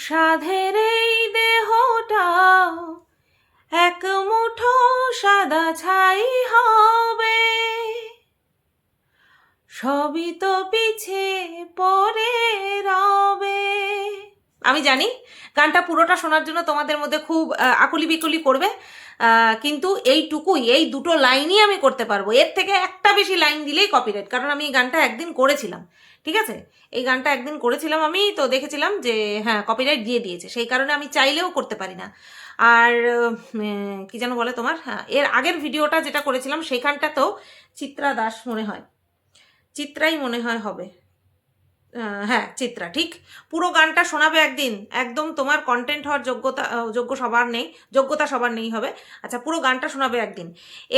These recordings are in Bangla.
সাধের এই দেহটা এক মুঠো সাদা ছাই হবে, সবই তো পিছে পড়ে রবে। আমি জানি গানটা পুরোটা শোনার জন্য তোমাদের মধ্যে খুব আকুলি বিকুলি করবে, কিন্তু এইটুকুই, এই দুটো লাইনই আমি করতে পারবো। এর থেকে একটা বেশি লাইন দিলেই কপিরাইট, কারণ আমি এই গানটা একদিন করেছিলাম। ঠিক আছে, এই গানটা একদিন করেছিলাম আমি, তো দেখেছিলাম যে হ্যাঁ কপিরাইট দিয়ে দিয়েছে, সেই কারণে আমি চাইলেও করতে পারি না। আর কি যেন বলে তোমার, হ্যাঁ এর আগের ভিডিওটা যেটা করেছিলাম সেইখানটাতেও চিত্রা দাস মনে হয়, চিত্রাই মনে হয় হবে, হ্যাঁ চিত্রা, ঠিক। পুরো গানটা শোনাবে একদিন, একদম তোমার কন্টেন্ট হওয়ার যোগ্যতা সবার নেই হবে। আচ্ছা, পুরো গানটা শোনাবে একদিন।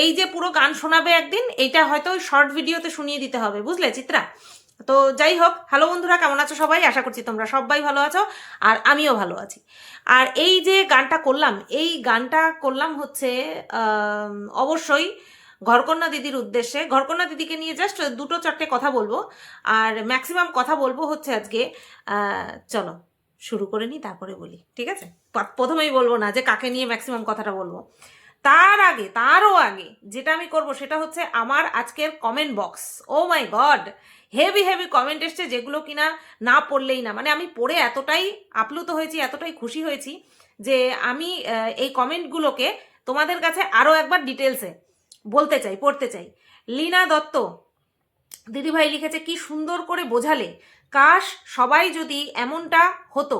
এই যে পুরো গান শোনাবে একদিন, এইটা হয়তো ওই শর্ট ভিডিওতে শুনিয়ে দিতে হবে, বুঝলে চিত্রা? তো যাই হোক, হ্যালো বন্ধুরা, কেমন আছো সবাই? আশা করছি তোমরা সবাই ভালো আছো, আর আমিও ভালো আছি। আর এই যে গানটা করলাম, এই গানটা করলাম হচ্ছে অবশ্যই ঘরকন্যা দিদির উদ্দেশ্যে। ঘরকন্যা দিদিকে নিয়ে জাস্ট দুটো চারটে কথা বলবো, আর ম্যাক্সিমাম কথা বলবো হচ্ছে আজকে। চলো শুরু করে নিই, তারপরে বলি, ঠিক আছে? প্রথমেই বলবো না যে কাকে নিয়ে ম্যাক্সিমাম কথাটা বলবো, তারও আগে যেটা আমি করব সেটা হচ্ছে আমার আজকের কমেন্ট বক্স। ও মাই গড, হেভি হেভি কমেন্ট এসছে, যেগুলো কিনা না পড়লেই না। মানে আমি পড়ে এতটাই আপ্লুত হয়েছি, এতটাই খুশি হয়েছি যে আমি এই কমেন্টগুলোকে তোমাদের কাছে আরও একবার ডিটেলসে বলতে চাই, পড়তে চাই। লীনা দত্ত দিদিভাই লিখেছে, কি সুন্দর করে বোঝালে, কাশ সবাই যদি এমনটা হতো,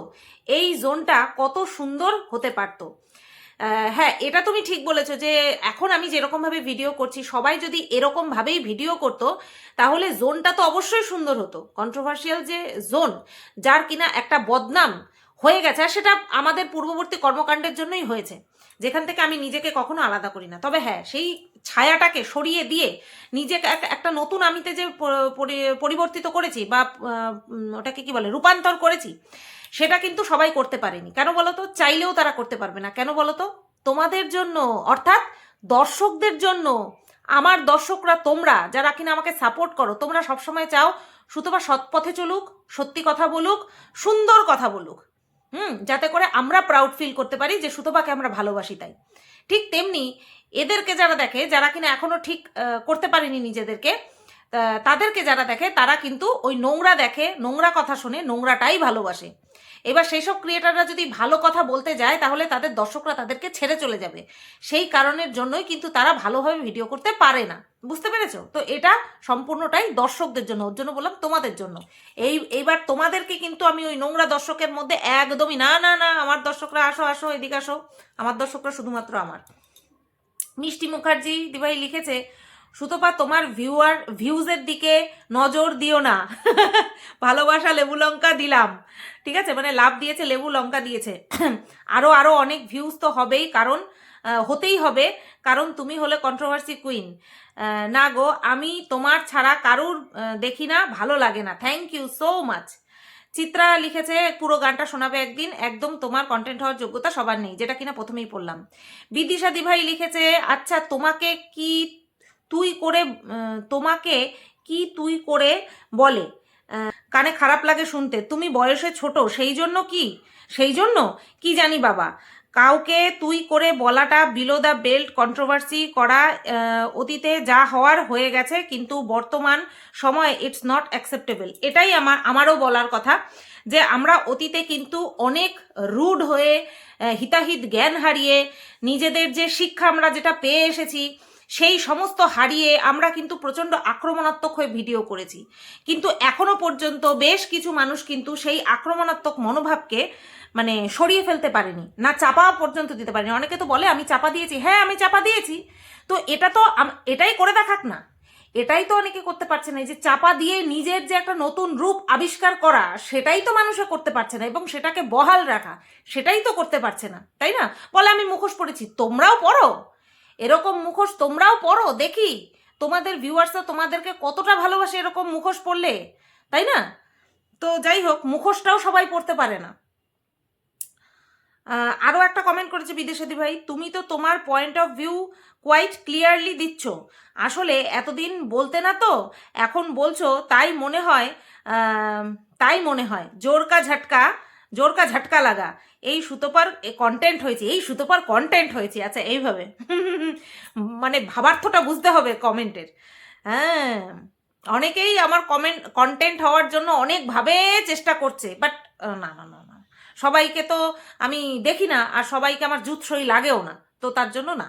এই জোনটা কত সুন্দর হতে পারতো। হ্যাঁ, এটা তুমি ঠিক বলেছো যে এখন আমি যেরকমভাবে ভিডিও করছি, সবাই যদি এরকমভাবেই ভিডিও করতো, তাহলে জোনটা তো অবশ্যই সুন্দর হতো। কন্ট্রোভার্সিয়াল যে জোন, যার কিনা একটা বদনাম হয়ে গেছে, আর সেটা আমাদের পূর্ববর্তী কর্মকাণ্ডের জন্যই হয়েছে, যেখান থেকে আমি নিজেকে কখনো আলাদা করি না। তবে হ্যাঁ, সেই ছায়াটাকে সরিয়ে দিয়ে নিজেকে একটা নতুন আমিতে যে পরিবর্তিত করেছি, বা ওটাকে কি বলে, রূপান্তর করেছি, সেটা কিন্তু সবাই করতে পারেনি। কেন বলো তো? চাইলেও তারা করতে পারবে না। কেন বলো তো? তোমাদের জন্য, অর্থাৎ দর্শকদের জন্য। আমার দর্শকরা তোমরা, যারা কিনা আমাকে সাপোর্ট করো, তোমরা সবসময় চাও সুতপা সৎ পথে চলুক, সত্যি কথা বলুক, সুন্দর কথা বলুক, যাতে করে আমরা প্রাউড ফিল করতে পারি যে সুতপাকে আমরা ভালোবাসি। তাই ঠিক তেমনি এদেরকে যারা দেখে, যারা কিনা এখনো ঠিক করতে পারেনি নিজেদেরকে, তাদেরকে যারা দেখে, তারা কিন্তু ওই নোংরা দেখে, নোংরা কথা শোনে, নোংরাটাই ভালোবাসে। এবার সেই সব ক্রিয়েটাররা যদি ভালো কথা বলতে যায়, তাহলে তাদের দর্শকরা তাদেরকে ছেড়ে চলে যাবে। সেই কারণের জন্যই কিন্তু তারা ভালোভাবে ভিডিও করতে পারে না। বুঝতে পেরেছো তো? এটা সম্পূর্ণটাই দর্শকদের জন্য, ওর জন্য বললাম তোমাদের জন্য। এইবার তোমাদেরকে কিন্তু আমি ওই নোংরা দর্শকের মধ্যে একদমই না, না না, আমার দর্শকরা আসো আসো, এদিকে আসো, আমার দর্শকরা শুধুমাত্র আমার। মিষ্টি মুখার্জি দিভাই লিখেছে, সুতপা তোমার ভিউজের দিকে নজর দিও না। ভালোবাসা লেবু লঙ্কা দিলাম, ঠিক আছে, মানে লাভ দিয়েছে, লেবু লঙ্কা দিয়েছে। আরো আরো অনেক ভিউজ তো হবেই, কারণ হতেই হবে, কারণ তুমি হলে কন্ট্রোভার্সি কুইন। না গো, আমি তোমার ছাড়া কারুর দেখি না, ভালো লাগে না। Thank you so much. Chitra লিখেছে, পুরো গানটা শোনাবে একদিন, একদম তোমার কন্টেন্ট হওয়ার যোগ্যতা সবার নেই, যেটা কিনা প্রথমেই পড়লাম। বিদিশা দিভাই লিখেছে, আচ্ছা তোমাকে কি তুই করে বলে, কানে খারাপ লাগে শুনতে, তুমি বয়সে ছোট, সেই জন্য কি জানি বাবা, কাউকে তুই করে বলাটা বিলো দ্য বেল্ট কন্ট্রোভার্সি করা, অতীতে যা হওয়ার হয়ে গেছে, কিন্তু বর্তমান সময় ইটস নট অ্যাকসেপ্টেবল। এটাই আমারও বলার কথা, যে আমরা অতীতে কিন্তু অনেক রুড হয়ে, হিতাহিত জ্ঞান হারিয়ে, নিজেদের যে শিক্ষা আমরা যেটা পেয়ে এসেছি সেই সমস্ত হারিয়ে আমরা কিন্তু প্রচণ্ড আক্রমণাত্মক হয়ে ভিডিও করেছি। কিন্তু এখনো পর্যন্ত বেশ কিছু মানুষ কিন্তু সেই আক্রমণাত্মক মনোভাবকে মানে সরিয়ে ফেলতে পারেনি, না চাপা পর্যন্ত দিতে পারেনি। অনেকে তো বলে আমি চাপা দিয়েছি, হ্যাঁ আমি চাপা দিয়েছি, তো এটা তো এটাই করে দেখাক না। এটাই তো অনেকে করতে পারছে না, এই যে চাপা দিয়ে নিজের যে একটা নতুন রূপ আবিষ্কার করা, সেটাই তো মানুষে করতে পারছে না, এবং সেটাকে বহাল রাখা, সেটাই তো করতে পারছে না, তাই না? বলে আমি মুখোশ পড়েছি, তোমরাও পড়ো, এরকম মুখোশ তোমরাও পড়ো, দেখি তোমাদের ভিউয়ার্সরা তোমাদেরকে কতটা ভালোবাসে এরকম মুখোশ পড়লে, তাই না? তো যাই হোক, মুখোশটাও সবাই পড়তে পারে না। আরও একটা কমেন্ট করেছে বিদেশাদি ভাই, তুমি তো তোমার point of view quite clearly দিচ্ছ, আসলে এতদিন বলতে না, তো এখন বলছো, তাই মনে হয় জোর কা ঝটকা জোর কা ঝটকা লাগা, এই সুতোপার কন্টেন্ট হয়েছে, এই সুতোপার কন্টেন্ট হয়েছে। আচ্ছা এইভাবে মানে ভাবার্থটা বুঝতে হবে কমেন্টের। হ্যাঁ, অনেকেই আমার কন্টেন্ট হওয়ার জন্য অনেকভাবে চেষ্টা করছে, বাট না না না না, সবাইকে তো আমি দেখি না, আর সবাইকে আমার জুৎসই লাগেও না, তো তার জন্য না।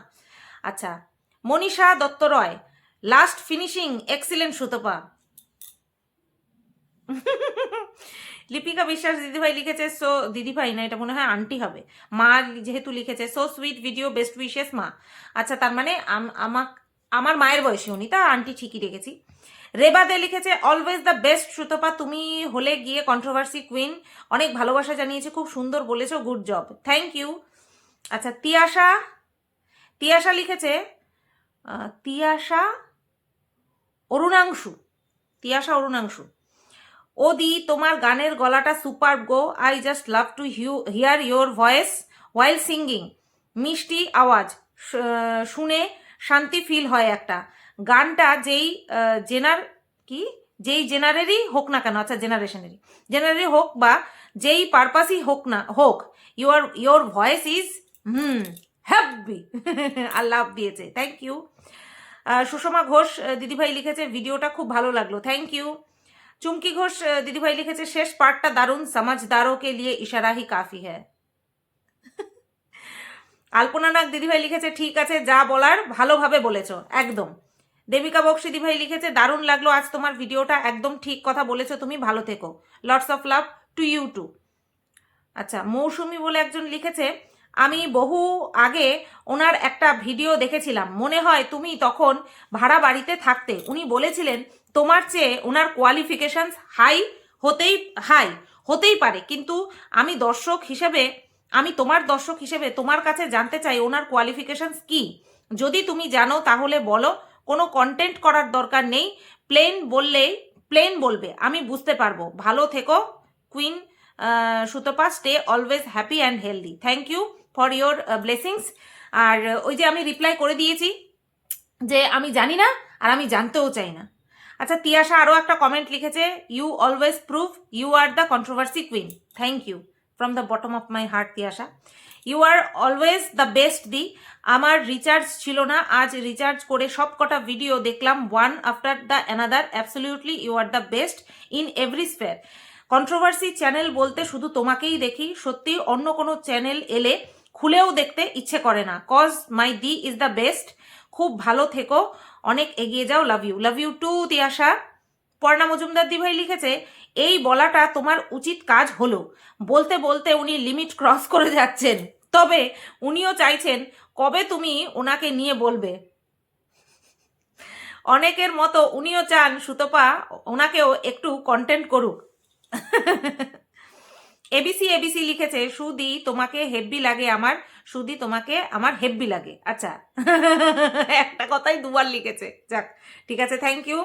আচ্ছা, Manisha Dutta Roy, last finishing excellent Sutapa. Lipika Biswas দিদিভাই লিখেছে, সো দিদিভাই না, এটা মনে হয় আন্টি হবে, মা যেহেতু লিখেছে, so sweet video, best wishes মা। আচ্ছা, তার মানে আমার মায়ের বয়সী উনি, তা আন্টি ঠিকই রেখেছি। রেবা দে লিখেছে, অলওয়েজ দ্য বেস্ট সুতপা, তুমি হলে গিয়ে কন্ট্রোভার্সি কুইন, অনেক ভালোবাসা জানিয়েছে, খুব সুন্দর বলেছো, গুড জব, থ্যাংক ইউ। আচ্ছা, তিয়াশা লিখেছে, তিয়াশা অরুণাংশু, ও দি তোমার গানের গলাটা super go, I just love to here your voice while singing, মিষ্টি আওয়াজ শুনে শান্তি ফিল হয় একটা। গানটা যেই জেনারেরই হোক না কেন, আচ্ছা জেনারেরই হোক বা যেই পারপাসই হোক ইয়োর ভয়েস ইজ হ্যাপি। আর লাভ দিয়েছে, থ্যাংক ইউ। সুষমা ঘোষ দিদিভাই লিখেছে, ভিডিওটা খুব ভালো লাগলো, থ্যাংক ইউ। চুমকি ঘোষ দিদিভাই লিখেছে, শেষ পার্টটা দারুণ, समझदारों के लिए इशारा ही काफी है। আলপনা নাগ দিদিভাই লিখেছে, ঠিক আছে, যা বলার ভালোভাবে বলেছো, একদম। দেবিকা বক্সি দিদিভাই লিখেছে, দারুণ লাগলো আজ তোমার ভিডিওটা, একদম ঠিক কথা বলেছো তুমি, ভালো থেকো, lots of love to you too. আচ্ছা, মৌসুমি বলে একজন লিখেছে, আমি বহু আগে ওনার একটা ভিডিও দেখেছিলাম, মনে হয় তুমি তখন ভাড়া বাড়িতে থাকতে, উনি বলেছিলেন তোমার চেয়ে ওনার কোয়ালিফিকেশনস হাই হতেই পারে, কিন্তু আমি তোমার দর্শক হিসেবে তোমার কাছে জানতে চাই ওনার কোয়ালিফিকেশনস কি, যদি তুমি জানো তাহলে বলো, কোনো কন্টেন্ট করার দরকার নেই, প্লেন বলবে, আমি বুঝতে পারবো, ভালো থেকো queen Sutapa, stay always happy and healthy, thank you for your blessings. আর ওই যে আমি রিপ্লাই করে দিয়েছি যে আমি জানি না আর আমি জানতেও চাই না। আচ্ছা, তিয়াশা আরও একটা কমেন্ট লিখেছে, you always prove you are the controversy queen, thank you from the bottom of my heart Tiasha. You are always the best দি, আমার রিচার্জ ছিল না, আজ রিচার্জ করে সব কটা ভিডিও দেখলাম, one after the another, absolutely you are the best in every sphere. Controversy channel বলতে শুধু তোমাকেই দেখি, সত্যি অন্য কোনো চ্যানেল এলে খুলেও দেখতে ইচ্ছে করে না, কজ মাই দি ইজ দ্য বেস্ট, খুব ভালো থেকো, অনেক এগিয়ে যাও, love you too Tiasha. Parna Majumdar দিভাই লিখেছে, এই বলাটা তোমার উচিত কাজ হলো, বলতে বলতে উনি লিমিট ক্রস করে যাচ্ছেন, তবে উনিও চাইছেন কবে তুমি ওনাকে নিয়ে বলবে, অনেকের মতো উনিও চান সুতপা ওনাকেও একটু কন্টেন্ট করুক। এবিসি লিখেছে, সুদি তোমাকে হেব্বি লাগে আমার, সুদি তোমাকে আমার হেব্বি লাগে। আচ্ছা, একটা কথাই দুবার লিখেছে, যাক ঠিক আছে, থ্যাংক ইউ।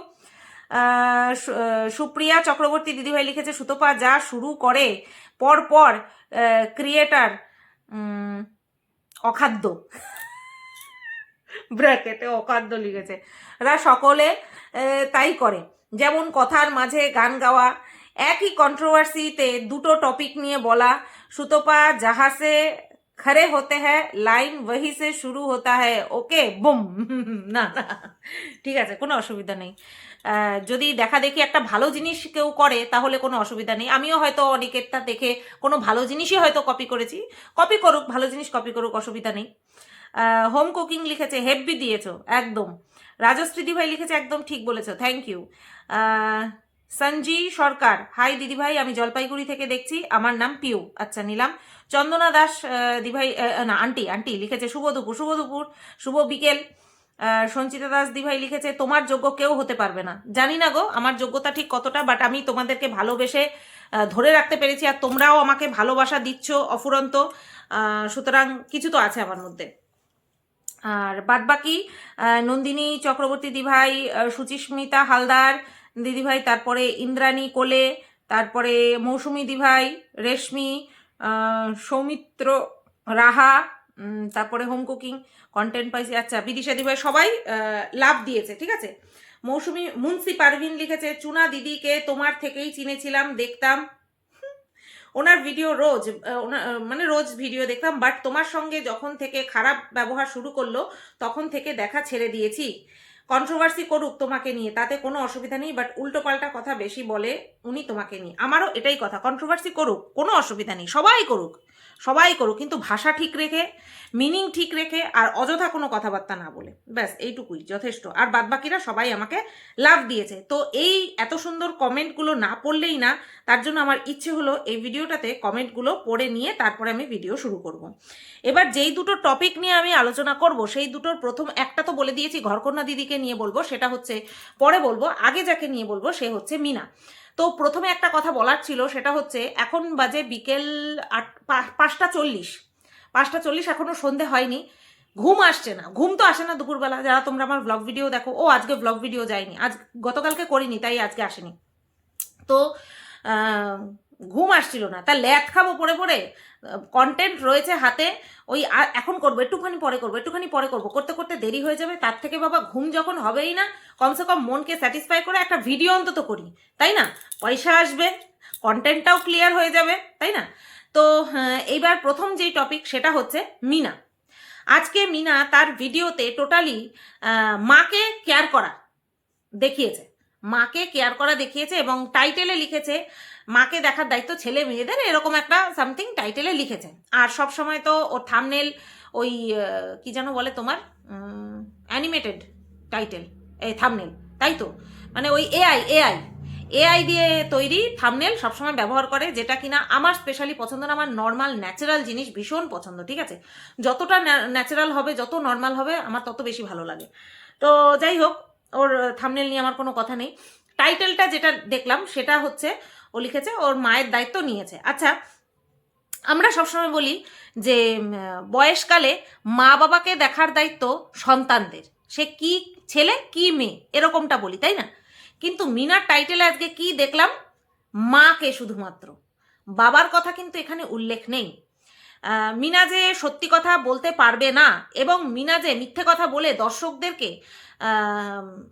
সুপ্রিয়া চক্রবর্তী দিদিভাই লিখেছে, সুতপা যা শুরু করে পর ক্রিয়েটার অখাদ্য, ব্র্যাকেটে অখাদ্য লিখেছে, ওরা সকলে তাই করে, যেমন কথার মাঝে গান গাওয়া, একই কন্ট্রোভার্সিতে দুটো টপিক নিয়ে বলা, সুতপা যাহা সে খরে হতে হ্যাঁ লাইন ওহি সে শুরু হতা হ্যাঁ, ওকে বুম। না না, ঠিক আছে, কোনো অসুবিধা নেই, যদি দেখা দেখি একটা ভালো জিনিস কেউ করে তাহলে কোনো অসুবিধা নেই, আমিও হয়তো অনেকেরটা দেখে কোনো ভালো জিনিসই হয়তো কপি করেছি, কপি করুক, ভালো জিনিস কপি করুক, অসুবিধা নেই। হোম কুকিং লিখেছে, হেব্বি দিয়েছো একদম। রাজশ্রী দিভাই লিখেছে, একদম ঠিক বলেছো, থ্যাংক ইউ। সঞ্জি সরকার, হাই দিদিভাই, আমি জলপাইগুড়ি থেকে দেখছি, আমার নাম পিউ, আচ্ছা নিলাম। চন্দনা দাস দিভাই, না আন্টি লিখেছে, শুভ দুপুর শুভ বিকেল। সঞ্চিতা দাস দিভাই লিখেছে, তোমার যোগ্য কেউ হতে পারবে না, জানি না গো আমার যোগ্যতা ঠিক কতটা, বাট আমি তোমাদেরকে ভালোবেসে ধরে রাখতে পেরেছি, আর তোমরাও আমাকে ভালোবাসা দিচ্ছ অফুরন্ত, সুতরাং কিছু তো আছে আমার মধ্যে। আর বাদবাকি নন্দিনী চক্রবর্তী দিভাই, সুচিস্মিতা হালদার দিদিভাই, তারপরে ইন্দ্রাণী কোলে, তারপরে মৌসুমী দিভাই, রেশমি, সৌমিত্র রাহা, তারপরে হোম কুকিং কন্টেন্ট পাইছি, আচ্ছা বিদিশা দিভাই, সবাই লাভ দিয়েছে, ঠিক আছে। মৌসুমী মুন্সি পারভিন লিখেছে, চুনা দিদিকে তোমার থেকেই চিনেছিলাম, দেখতাম ওনার ভিডিও রোজ মানে রোজ ভিডিও দেখতাম, বাট তোমার সঙ্গে যখন থেকে খারাপ ব্যবহার শুরু করলো তখন থেকে দেখা ছেড়ে দিয়েছি। কন্ট্রোভার্সি করুক তোমাকে নিয়ে, তাতে কোনো অসুবিধা নেই, বাট উল্টোপাল্টা কথা বেশি বলে উনি তোমাকে নিয়ে। আমারও এটাই কথা, কন্ট্রোভার্সি করুক, কোনো অসুবিধা নেই, সবাই করুক, সবাই করুক, কিন্তু ভাষা ঠিক রেখে, মিনিং ঠিক রেখে, আর অযথা কোনো কথাবার্তা না বলে, ব্যাস এইটুকুই যথেষ্ট। আর বাদবাকিরা সবাই আমাকে লাভ দিয়েছে। তো এই এত সুন্দর কমেন্টগুলো না পড়লেই না, তার জন্য আমার ইচ্ছে হলো এই ভিডিওটাতে কমেন্টগুলো পড়ে নিয়ে তারপরে আমি ভিডিও শুরু করব। এবার যেই দুটো টপিক নিয়ে আমি আলোচনা করব, সেই দুটোর প্রথম একটা তো বলে দিয়েছি, ঘরকন্যা দিদিকে নিয়ে বলবো, সেটা হচ্ছে পরে বলবো। আগে যাকে নিয়ে বলবো সে হচ্ছে মিনা। তো প্রথমে একটা কথা বলার ছিল, সেটা হচ্ছে এখন বাজে বিকেল 5:40, 5:40, এখনো সন্ধে হয়নি। ঘুম আসছে না, ঘুম তো আসে না দুপুরবেলা, যারা তোমরা আমার ব্লগ ভিডিও দেখো। ও আজকে ব্লগ ভিডিও যায়নি, আজ গতকালকে করিনি, তাই আজকে আসেনি। তো ঘুম আসছিল না, তা ল্যাদ খাবো পড়ে পড়ে, কন্টেন্ট রয়েছে হাতে, ওই এখন করবো, একটুখানি পরে করবো, একটুখানি পরে করবো, করতে করতে দেরি হয়ে যাবে। তার থেকে বাবা ঘুম যখন হবেই না, কমসে কম মনকে স্যাটিসফাই করে একটা ভিডিও অন্তত করি, তাই না? পয়সা আসবে, কন্টেন্টটাও ক্লিয়ার হয়ে যাবে, তাই না? তো এইবার প্রথম যেই টপিক সেটা হচ্ছে মিনা। আজকে মিনা তার ভিডিওতে টোটালি মাকে কেয়ার করা দেখিয়েছে, মাকে কেয়ার করা দেখিয়েছে, এবং টাইটেলে লিখেছে মাকে দেখার দায়িত্ব ছেলে মেয়েদের, এরকম একটা সামথিং টাইটেলে লিখেছে। আর সব সময় তো ওর থাম্বনেল ওই কি যেন বলে তোমার, অ্যানিমেটেড টাইটেল, এই থাম্বনেল, তাই তো? মানে ওই এআই দিয়ে তৈরি থাম্বনেল সবসময় ব্যবহার করে, যেটা কিনা আমার স্পেশালি পছন্দ না। আমার নর্মাল ন্যাচারাল জিনিস ভীষণ পছন্দ, ঠিক আছে? যতটা ন্যাচারাল হবে, যত নর্মাল হবে, আমার তত বেশি ভালো লাগে। তো যাই হোক, ওর থাম্বনেল নিয়ে আমার কোনো কথা নেই। টাইটেলটা যেটা দেখলাম সেটা হচ্ছে ও লিখেছে ওর মায়ের দায়িত্ব নিয়েছে। আচ্ছা, আমরা সবসময় বলি যে বয়সকালে মা বাবাকে দেখার দায়িত্ব সন্তানদের, সে কি ছেলে কি মেয়ে এরকমটা বলি, তাই না? কিন্তু মিনার টাইটেলে আজকে কি দেখলাম, মাকে শুধুমাত্র, বাবার কথা কিন্তু এখানে উল্লেখ নেই। মিনা যে সত্যি কথা বলতে পারবে না, এবং মিনা যে মিথ্যে কথা বলে দর্শকদেরকে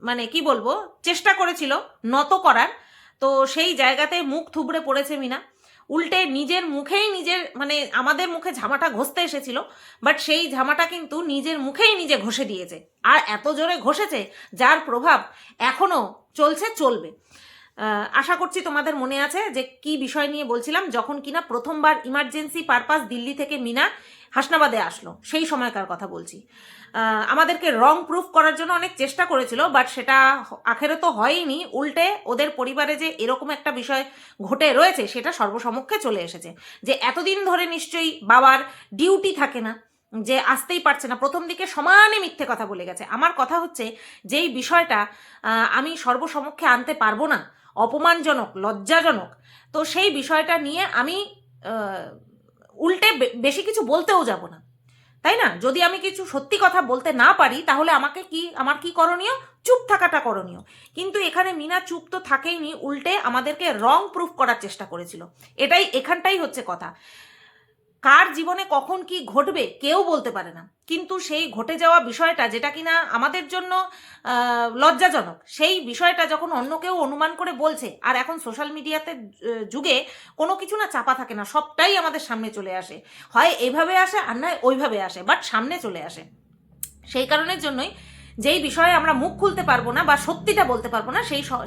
মানে কি বলবো, চেষ্টা করেছিল নত করার, তো সেই জায়গাতে মুখ থুবড়ে পড়েছে মিনা। উল্টে নিজের মুখেই নিজের, মানে আমাদের মুখে ঝামাটা ঘষতে এসেছিল, বাট সেই ঝামাটা কিন্তু নিজের মুখেই নিজে ঘষে দিয়েছে, আর এত জোরে ঘষেছে যার প্রভাব এখনো চলছে, চলবে। আশা করছি তোমাদের মনে আছে যে কি বিষয় নিয়ে বলছিলাম, যখন কিনা প্রথমবার ইমার্জেন্সি পারপাস দিল্লি থেকে মিনা হাসনাবাদে আসলো, সেই সময়কার কথা বলছি। আমাদেরকে রং প্রুফ করার জন্য অনেক চেষ্টা করেছিল, বাট সেটা আখেরে তো হয়নি। উল্টে ওদের পরিবারে যে এরকম একটা বিষয় ঘটে রয়েছে সেটা সর্বসমক্ষে চলে এসেছে, যে এতদিন ধরে নিশ্চয়ই বাবার ডিউটি থাকে না, যে আসতেই পারছে না, প্রথম দিকে সমানে মিথ্যে কথা বলে গেছে। আমার কথা হচ্ছে, যেই বিষয়টা আমি সর্বসমক্ষে আনতে পারবো না, অপমানজনক, লজ্জাজনক, তো সেই বিষয়টা নিয়ে আমি উল্টে বেশি কিছু বলতেও যাব না, তাই না? যদি আমি কিছু সত্যি কথা বলতে না পারি, তাহলে আমার কি করণীয়? চুপ থাকাটা করণীয়। কিন্তু এখানে মিনা চুপ তো থাকেইনি, উল্টে আমাদেরকে রং প্রুফ করার চেষ্টা করেছিল। এখানটাই হচ্ছে কথা। কার জীবনে কখন কি ঘটবে কেউ বলতে পারে না, কিন্তু সেই ঘটে যাওয়া বিষয়টা, যেটা কিনা আমাদের জন্য লজ্জাজনক, সেই বিষয়টা যখন অন্য কেউ অনুমান করে বলছে, আর এখন সোশ্যাল মিডিয়াতে যুগে কোনো কিছু না চাপা থাকে না, সবটাই আমাদের সামনে চলে আসে, হয় এইভাবে আসে আর নয় ওইভাবে আসে, বাট সামনে চলে আসে। সেই কারণের জন্যই যেই বিষয়ে আমরা মুখ খুলতে পারবো না বা সত্যিটা বলতে পারবো না,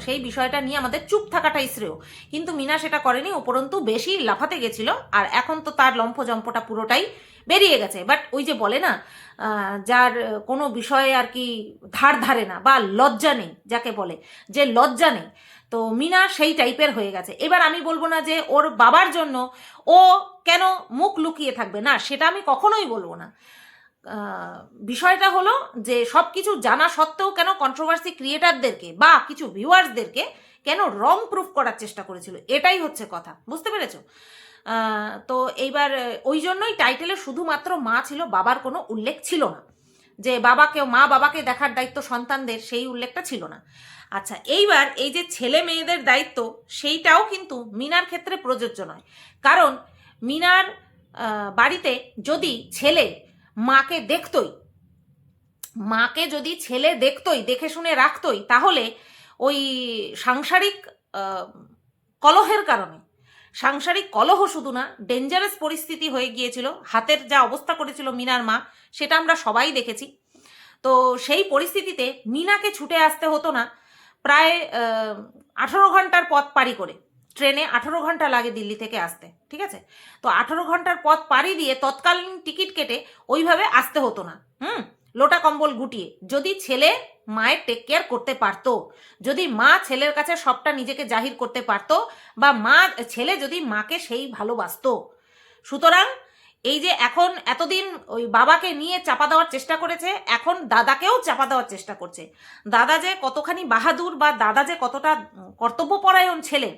সেই বিষয়টা নিয়ে আমাদের চুপ থাকাটাই শ্রেয়। কিন্তু মিনা সেটা করেনি, উপরন্তু বেশি লাফাতে গেছিল, আর এখন তো তার লম্ফজম্পটা পুরোটাই বেরিয়ে গেছে। বাট ওই যে বলে না, যার কোনো বিষয়ে আর কি ধার ধারে না বা লজ্জা নেই, যাকে বলে যে লজ্জা নেই, তো মিনা সেই টাইপের হয়ে গেছে। এবার আমি বলবো না যে ওর বাবার জন্য ও কেন মুখ লুকিয়ে থাকবে, না, সেটা আমি কখনোই বলবো না। বিষয়টা হলো যে সব কিছু জানা সত্ত্বেও কেন কন্ট্রোভার্সি ক্রিয়েটারদেরকে বা কিছু ভিউয়ার্সদেরকে কেন রং প্রুফ করার চেষ্টা করেছিল, এটাই হচ্ছে কথা, বুঝতে পেরেছো? তো এইবার ওই জন্যই টাইটেলে শুধুমাত্র মা ছিল, বাবার কোনো উল্লেখ ছিল না, যে মা বাবাকে দেখার দায়িত্ব সন্তানদের, সেই উল্লেখটা ছিল না। আচ্ছা, এইবার এই যে ছেলে মেয়েদের দায়িত্ব, সেইটাও কিন্তু মিনার ক্ষেত্রে প্রযোজ্য নয়। কারণ মিনার বাড়িতে যদি ছেলে মাকে যদি ছেলে দেখতোই, দেখে শুনে রাখতোই, তাহলে ওই সাংসারিক কলহের কারণে সাংসারিক কলহ শুধু না, ডেঞ্জারাস পরিস্থিতি হয়ে গিয়েছিল, হাতের যা অবস্থা করেছিল মিনার মা সেটা আমরা সবাই দেখেছি। তো সেই পরিস্থিতিতে মিনাকে ছুটে আসতে হতো না প্রায় 18 ঘন্টার পথ পাড়ি করে, ট্রেনে 18 ঘন্টা লাগে দিল্লি থেকে আসতে, ঠিক আছে? তো 18 ঘন্টার পথ পাড়ি দিয়ে তৎকালীন টিকিট কেটে ওইভাবে আসতে হতো না, লোটা কম্বল গুটিয়ে, যদি ছেলে মায়ের টেক কেয়ার করতে পারতো, যদি মা ছেলের কাছে সবটা নিজেকে জাহির করতে পারতো, বা ছেলে যদি মাকে সেই ভালোবাসতো। সুতরাং এই যে এখন এতদিন ওই বাবাকে নিয়ে চাপা দেওয়ার চেষ্টা করেছে, এখন দাদাকেও চাপা দেওয়ার চেষ্টা করছে। দাদা যে কতখানি বাহাদুর বা দাদা যে কতটা কর্তব্যপরায়ণ ছেলে,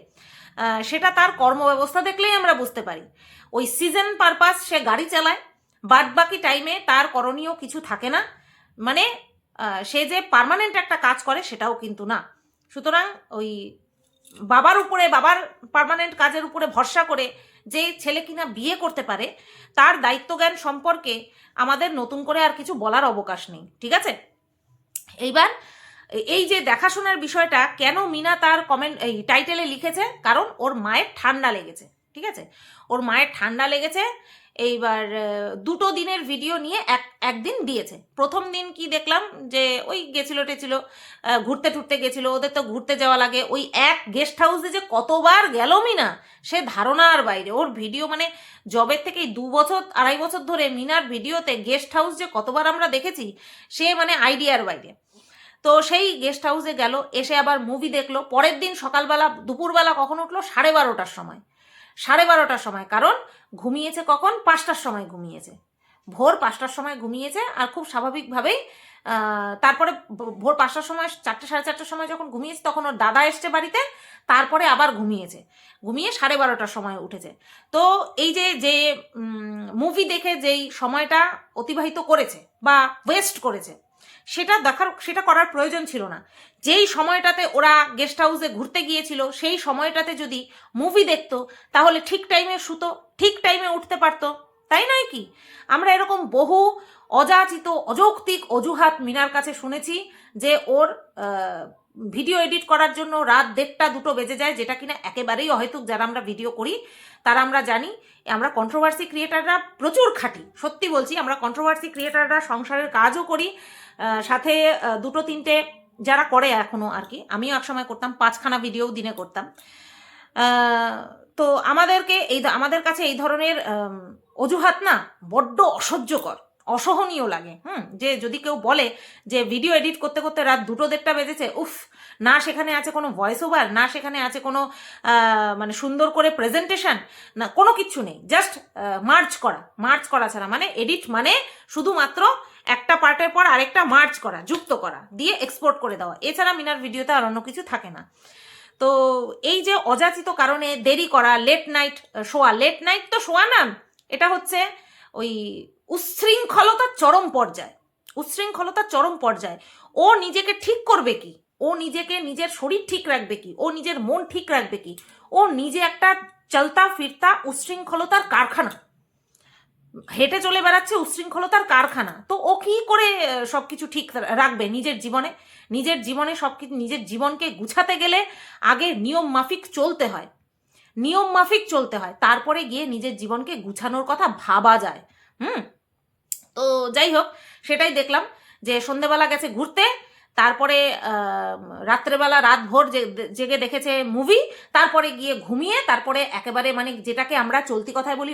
সেটা তার কর্মব্যবস্থা দেখলেই আমরা বুঝতে পারি। ওই সিজন পারপাস সে গাড়ি চালায়, বাদ বাকি টাইমে তার করণীয় কিছু থাকে না, মানে সে যে পার্মানেন্ট একটা কাজ করে সেটাও কিন্তু না। সুতরাং ওই বাবার পার্মানেন্ট কাজের উপরে ভরসা করে যে ছেলে কিনা বিয়ে করতে পারে, তার দায়িত্বজ্ঞান সম্পর্কে আমাদের নতুন করে আর কিছু বলার অবকাশ নেই, ঠিক আছে? এইবার এই যে দেখাশোনার বিষয়টা কেন মিনা তার এই টাইটেলে লিখেছে, কারণ ওর মায়ের ঠান্ডা লেগেছে, ঠিক আছে? ওর মায়ের ঠান্ডা লেগেছে। এইবার 2 দিনের ভিডিও নিয়ে একদিন দিয়েছে। প্রথম দিন কি দেখলাম, যে ওই টেছিল ঘুরতে টুরতে গেছিল, ওদের তো ঘুরতে যাওয়া লাগে, ওই এক গেস্ট হাউসে যে কতবার গেল মিনা সে ধারণার বাইরে। ওর ভিডিও মানে জবের থেকে 2-2.5 বছর ধরে মিনার ভিডিওতে গেস্ট হাউস যে কতবার আমরা দেখেছি সে মানে আইডিয়ার বাইরে। তো সেই গেস্ট হাউসে গেল, এসে আবার মুভি দেখলো। পরের দিন সকালবেলা দুপুরবেলা কখন উঠলো? 12:30টার সময়। 12:30টার সময়, কারণ ঘুমিয়েছে কখন? 5টার সময় ঘুমিয়েছে, ভোর 5টার সময় ঘুমিয়েছে। আর খুব স্বাভাবিকভাবেই তারপরে ভোর 5টার সময়, 4টে 4:30টার সময় যখন ঘুমিয়েছে তখন ওর দাদা এসছে বাড়িতে, তারপরে আবার ঘুমিয়ে 12:30টার সময় উঠেছে। তো এই যে মুভি দেখে যেই সময়টা অতিবাহিত করেছে বা ওয়েস্ট করেছে, সেটা করার প্রয়োজন ছিল না। যেই সময়টাতে ওরা গেস্ট হাউসে ঘুরতে গিয়েছিল সেই সময়টাতে যদি মুভি দেখতো তাহলে ঠিক টাইমে শুতো, ঠিক টাইমে উঠতে পারতো, তাই নয় কি? আমরা এরকম বহু অযাচিত অযৌক্তিক অজুহাত মিনার কাছে শুনেছি যে ওর ভিডিও এডিট করার জন্য রাত 1:30-2 বেজে যায়, যেটা কিনা একেবারেই অহেতুক। যারা আমরা ভিডিও করি তারা আমরা জানি, আমরা কন্ট্রোভার্সি ক্রিয়েটাররা প্রচুর খাটি, সত্যি বলছি। আমরা কন্ট্রোভার্সি ক্রিয়েটাররা সংসারের কাজও করি, সাথে 2-3টে যারা করে এখনো আর কি, আমিও একসময় করতাম, 5খানা ভিডিও দিনে করতাম। তো আমাদের কাছে এই ধরনের অজুহাত না বড্ড অসহ্যকর, অসহনীয় লাগে। যে যদি কেউ বলে যে ভিডিও এডিট করতে করতে রাত 2-1:30 বেজেছে, উফ, না সেখানে আছে কোনো ভয়েস ওভার, না সেখানে আছে কোনো মানে সুন্দর করে প্রেজেন্টেশন, না কোনো কিচ্ছু নেই, জাস্ট মার্চ করা ছাড়া। মানে এডিট মানে শুধুমাত্র একটা পার্টের পর আরেকটা মার্চ করা, যুক্ত করা, দিয়ে এক্সপোর্ট করে দেওয়া, এছাড়া মিনার ভিডিওতে আর অন্য কিছু থাকে না। তো এই যে অযাচিত কারণে দেরি করা, লেট নাইট তো শোয়া না, এটা হচ্ছে ওই উচ্ছৃঙ্খলতার চরম পর্যায়। ও নিজেকে ঠিক করবে কি? ও নিজের শরীর ঠিক রাখবে কি? ও নিজের মন ঠিক রাখবে কি? ও নিজে একটা চলতা ফিরতা উচ্ছৃঙ্খলতার কারখানা, হেঁটে চলে বেড়াচ্ছে উচ্ছৃঙ্খলতার কারখানা। তো ও কি করে সবকিছু ঠিক রাখবে নিজের জীবনে? সবকিছু নিজের জীবনকে গুছাতে গেলে আগে নিয়ম মাফিক চলতে হয়, তারপরে গিয়ে নিজের জীবনকে গুছানোর কথা ভাবা যায়। তো যাই হোক, সেটাই দেখলাম যে সন্ধেবেলা গেছে ঘুরতে, তারপরে রাত্রেবেলা রাতভর জেগে দেখেছে মুভি, তারপরে গিয়ে ঘুমিয়ে, তারপরে একেবারে মানে যেটাকে আমরা চলতি কথায় বলি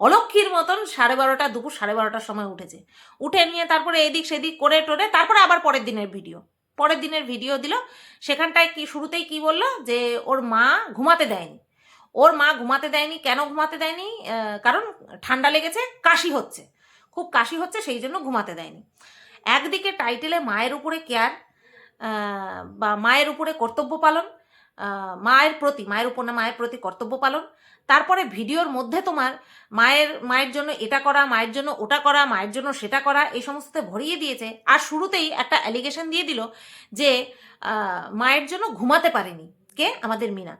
অলক্ষীর মতন 12:30 দুপুর 12:30টার সময় উঠে নিয়ে তারপরে এদিক সেদিক করে টোরে, তারপরে আবার পরের দিনের ভিডিও দিল। সেখানটায় কি শুরুতেই কি বললো যে ওর মা ঘুমাতে দেয়নি। কেন ঘুমাতে দেয়নি? কারণ ঠান্ডা লেগেছে, খুব কাশি হচ্ছে, সেই জন্য ঘুমাতে দেয়নি। একদিকে টাইটেলে মায়ের উপরে কেয়ার বা মায়ের উপরে কর্তব্য পালন, মায়ের প্রতি কর্তব্য পালন, তারপরে ভিডিওর মধ্যে তোমার মায়ের জন্য এটা করা, মায়ের জন্য ওটা করা, মায়ের জন্য সেটা করা, এই সমস্ততে ভরিয়ে দিয়েছে। আর শুরুতেই একটা অ্যালিগেশন দিয়ে দিল যে মায়ের জন্য ঘুমাতে পারেনি কে? আমাদের মিনা,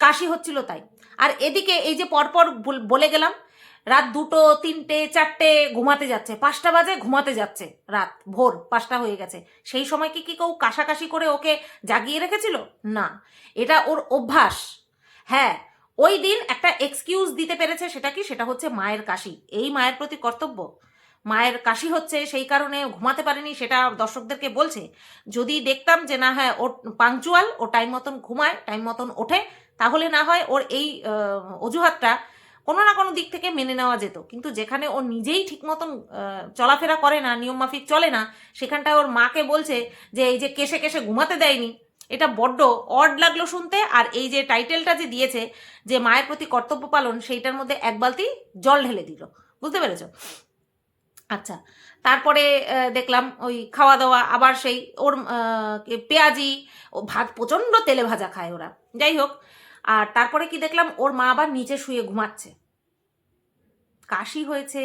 কাশি হচ্ছিল তাই। আর এদিকে এই যে পরপর বলে গেলাম রাত 2টো 3টে 4টে ঘুমাতে যাচ্ছে, 5টা বাজে ঘুমাতে যাচ্ছে, রাত ভোর 5টা হয়ে গেছে। সেই সময় কি কেউ কাশাকাশি করে ওকে জাগিয়ে রেখেছিল? না, এটা ওর অভ্যাস। হ্যাঁ, ওই দিন একটা এক্সকিউজ দিতে পেরেছে, সেটা কি? সেটা হচ্ছে মায়ের কাশি। এই মায়ের প্রতি কর্তব্য, মায়ের কাশি হচ্ছে সেই কারণে ঘুমাতে পারেনি, সেটা দর্শকদেরকে বলছে। যদি দেখতাম যে না, হ্যাঁ ও পাংচুয়াল, ও টাইম মতন ঘুমায়, টাইম মতন ওঠে, তাহলে না হয় ওর এই অজুহাতটা কোনো না কোনো দিক থেকে মেনে নেওয়া যেত। কিন্তু যেখানে ও নিজেই ঠিক মতন চলাফেরা করে না, নিয়ম মাফিক চলে না, সেখানটায় ওর মাকে বলছে যে এই যে কেশে কেশে ঘুমাতে দেয়নি, এটা বড্ড অড লাগলো শুনতে। আর এই যে টাইটেলটা যে দিয়েছে যে মায়ের প্রতি কর্তব্য পালন, সেইটার মধ্যে এক বালতি জল ঢেলে দিল, বুঝতে পেরেছ? আচ্ছা, তারপরে দেখলাম ওই খাওয়া দাওয়া আবার সেই ওর পেঁয়াজি, ও ভাত প্রচণ্ড তেলে ভাজা খায় ওরা, যাই হোক। আর তারপরে কি দেখলাম, ওর মা আবার নিচে শুয়ে ঘুমাচ্ছে, কাশি হয়েছে,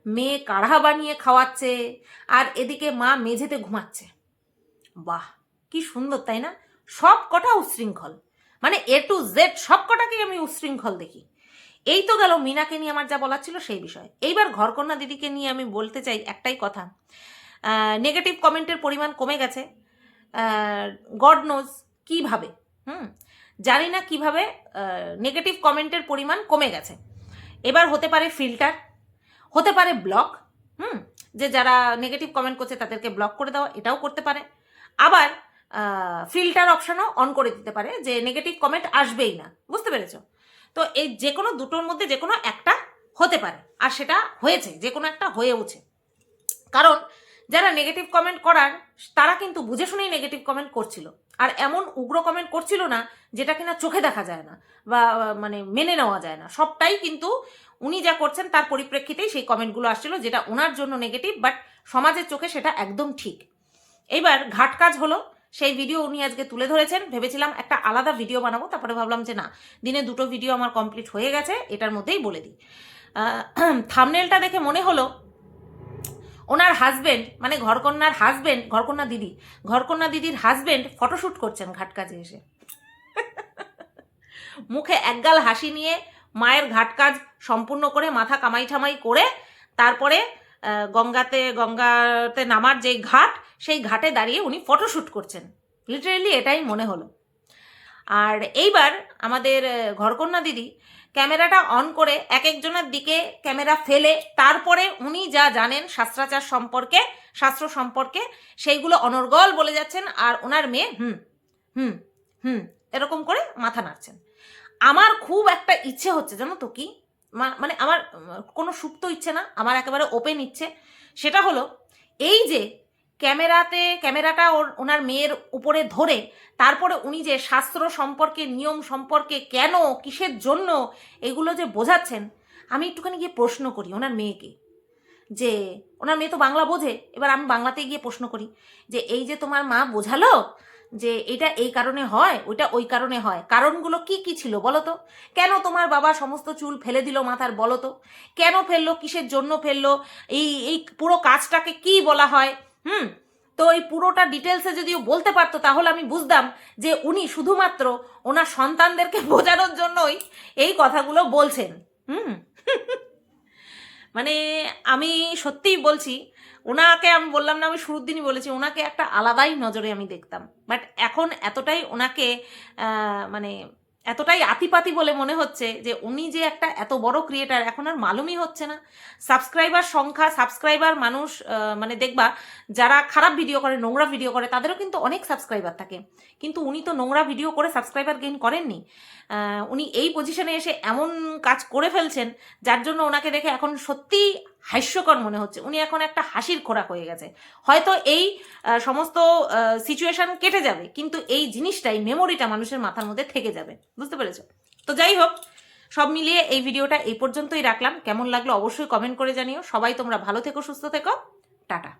মেয়ে কাঢ়া বানিয়ে খাওয়াচ্ছে, আর এদিকে মা মেঝেতে ঘুমাচ্ছে। বাহ, কি সুন্দর, তাই না? সব কটা উচ্ছৃঙ্খল, মানে A to Z সব কটাকেই আমি উচ্ছৃঙ্খল দেখি। এই তো গেল মিনাকে নিয়ে আমার যা বলার ছিল সেই বিষয়। এইবার ঘরকন্যা দিদিকে নিয়ে আমি বলতে চাই একটাই কথা, নেগেটিভ কমেন্টের পরিমাণ কমে গেছে, গড নোজ কিভাবে, জানি না কিভাবে নেগেটিভ কমেন্টের পরিমাণ কমে গেছে। এবার হতে পারে ফিল্টার, হতে পারে ব্লক, যে যারা নেগেটিভ কমেন্ট করছে তাদেরকে ব্লক করে দেওয়া, এটাও করতে পারে। আবার ফিল্টার অপশনও অন করে দিতে পারে যে নেগেটিভ কমেন্ট আসবেই না, বুঝতে পেরেছো? তো এই যে কোনো দুটোর মধ্যে যে কোনো একটা হতে পারে, আর সেটা হয়েছে, যে কোনো একটা হয়েওছে। কারণ যারা নেগেটিভ কমেন্ট করার, তারা কিন্তু বুঝে শুনেই নেগেটিভ কমেন্ট করছিল, আর এমন উগ্র কমেন্ট করছিল না যেটা কিনা চোখে দেখা যায় না বা মানে মেনে নেওয়া যায় না। সবটাই কিন্তু উনি যা করছেন তার পরিপ্রেক্ষিতেই সেই কমেন্টগুলো আসছিল, যেটা ওনার জন্য নেগেটিভ, বাট সমাজের চোখে সেটা একদম ঠিক। এইবার ঘাট কাজ হলো, সেই ভিডিও উনি আজকে তুলে ধরেছেন। ভেবেছিলাম একটা আলাদা ভিডিও বানাবো, তারপরে ভাবলাম যে না, দিনে 2টো ভিডিও আমার কমপ্লিট হয়ে গেছে, এটার মধ্যেই বলে দিই। থাম্বনেলটা দেখে মনে হলো ওনার হাজবেন্ড, মানে ঘরকন্যার হাজবেন্ড, ঘরকন্যা দিদির হাজবেন্ড ফটোশ্যুট করছেন ঘাট কাজে এসে, মুখে একগাল হাসি নিয়ে মায়ের ঘাট কাজ সম্পূর্ণ করে, মাথা কামাই ঠামাই করে, তারপরে গঙ্গাতে নামার যে ঘাট, সেই ঘাটে দাঁড়িয়ে উনি ফটোশ্যুট করছেন। লিটারেলি এটাই মনে হলো। আর এইবার আমাদের ঘরকন্যা দিদি ক্যামেরাটা অন করে এক একজনের দিকে ক্যামেরা ফেলে, তারপরে উনি যা জানেন শাস্ত্রাচার সম্পর্কে, শাস্ত্র সম্পর্কে, সেইগুলো অনর্গল বলে যাচ্ছেন। আর ওনার মেয়ে এরকম করে মাথা নাড়ছেন। আমার খুব একটা ইচ্ছে হচ্ছে, জানো তো কি, মানে আমার কোনো সুপ্ত ইচ্ছে না, আমার একেবারে ওপেন ইচ্ছে। সেটা হলো এই যে ক্যামেরাটা ওনার মেয়ের উপরে ধরে, তারপরে উনি যে শাস্ত্র সম্পর্কে, নিয়ম সম্পর্কে, কেন কিসের জন্য এগুলো যে বোঝাচ্ছেন, আমি একটুখানি গিয়ে প্রশ্ন করি ওনার মেয়েকে, যে ওনার মেয়ে তো বাংলা বোঝে, এবার আমি বাংলাতে গিয়ে প্রশ্ন করি যে এই যে তোমার মা বোঝালো যে এটা এই কারণে হয়, ওইটা ওই কারণে হয়, কারণগুলো কি কি ছিল বলো তো? কেন তোমার বাবা সমস্ত চুল ফেলে দিল মাথার, বলো তো? কেন ফেললো, কিসের জন্য ফেললো, এই পুরো কাজটাকে কি বলা হয়? তো এই পুরোটা ডিটেলসে যদিও বলতে পারতো, তাহলে আমি বুঝতাম যে উনি শুধুমাত্র ওনার সন্তানদেরকে বোঝানোর জন্যই এই কথাগুলো বলছেন। মানে আমি সত্যিই বলছি, ওনাকে আমি বললাম না, আমি শুরুর দিনই বলেছি, ওনাকে একটা আলাদাই নজরে আমি দেখতাম, বাট এখন এতটাই ওনাকে মানে এতটাই আতিপাতি বলে মনে হচ্ছে যে উনি যে একটা এত বড় ক্রিয়েটার, এখন আর মালুমই হচ্ছে না। সাবস্ক্রাইবার সংখ্যা, সাবস্ক্রাইবার মানুষ, মানে দেখবা যারা খারাপ ভিডিও করে, নোংরা ভিডিও করে, তাদেরও কিন্তু অনেক সাবস্ক্রাইবার থাকে, কিন্তু উনি তো নোংরা ভিডিও করে সাবস্ক্রাইবার গেইন করেননি। উনি এই পজিশনে এসে এমন কাজ করে ফেলছেন, যার জন্য ওনাকে দেখে এখন সত্যিই হাস্যকর মনে হচ্ছে। উনি এখন একটা হাসির খোরাক হয়ে গেছে। হয়তো এই সমস্ত সিচুয়েশন কেটে যাবে, কিন্তু এই জিনিসটাই, মেমোরিটা মানুষের মাথার মধ্যে থেকে যাবে, বুঝতে পেরেছো? তো যাই হোক, সব মিলিয়ে এই ভিডিওটা এই পর্যন্তই রাখলাম। কেমন লাগলো অবশ্যই কমেন্ট করে জানিও। সবাই তোমরা ভালো থেকো, সুস্থ থেকো, টাটা।